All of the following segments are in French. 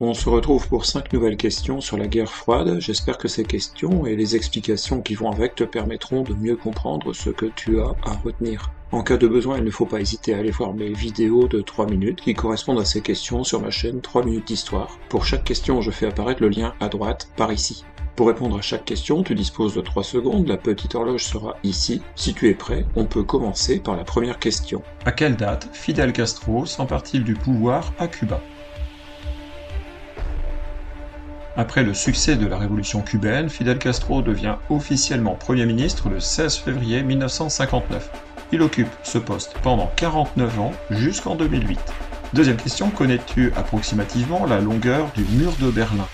On se retrouve pour 5 nouvelles questions sur la guerre froide. J'espère que ces questions et les explications qui vont avec te permettront de mieux comprendre ce que tu as à retenir. En cas de besoin, il ne faut pas hésiter à aller voir mes vidéos de 3 minutes qui correspondent à ces questions sur ma chaîne 3 minutes d'histoire. Pour chaque question, je fais apparaître le lien à droite, par ici. Pour répondre à chaque question, tu disposes de 3 secondes, la petite horloge sera ici. Si tu es prêt, on peut commencer par la première question. À quelle date Fidel Castro s'empare-t-il du pouvoir à Cuba? Après le succès de la révolution cubaine, Fidel Castro devient officiellement Premier ministre le 16 février 1959. Il occupe ce poste pendant 49 ans jusqu'en 2008. Deuxième question, connais-tu approximativement la longueur du mur de Berlin?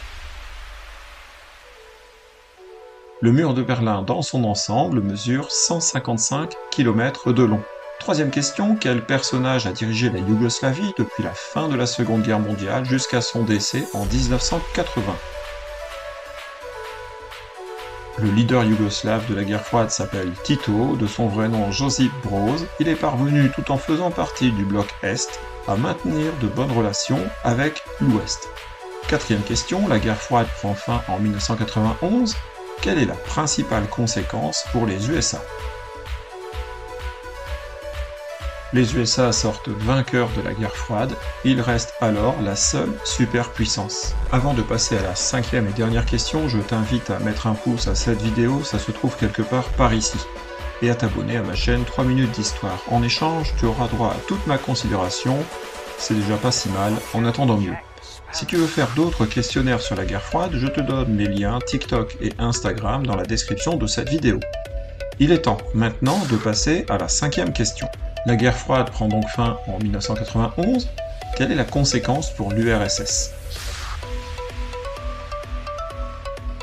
Le mur de Berlin dans son ensemble mesure 155 km de long. Troisième question, quel personnage a dirigé la Yougoslavie depuis la fin de la Seconde Guerre mondiale jusqu'à son décès en 1980? Le leader yougoslave de la guerre froide s'appelle Tito, de son vrai nom Josip Broz. Il est parvenu, tout en faisant partie du bloc Est, à maintenir de bonnes relations avec l'Ouest. Quatrième question, la guerre froide prend fin en 1991. Quelle est la principale conséquence pour les USA? Les USA sortent vainqueurs de la guerre froide, ils restent alors la seule superpuissance. Avant de passer à la cinquième et dernière question, je t'invite à mettre un pouce à cette vidéo, ça se trouve quelque part par ici, et à t'abonner à ma chaîne 3 minutes d'histoire. En échange, tu auras droit à toute ma considération, c'est déjà pas si mal, en attendant mieux. Si tu veux faire d'autres questionnaires sur la guerre froide, je te donne les liens TikTok et Instagram dans la description de cette vidéo. Il est temps maintenant de passer à la cinquième question. La guerre froide prend donc fin en 1991. Quelle est la conséquence pour l'URSS?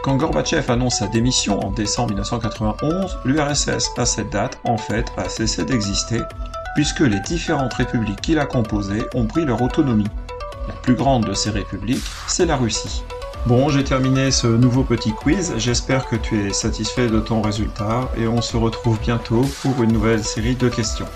Quand Gorbatchev annonce sa démission en décembre 1991, l'URSS à cette date, en fait, a cessé d'exister, puisque les différentes républiques qui la composaient ont pris leur autonomie. La plus grande de ces républiques, c'est la Russie. Bon, j'ai terminé ce nouveau petit quiz, j'espère que tu es satisfait de ton résultat, et on se retrouve bientôt pour une nouvelle série de questions.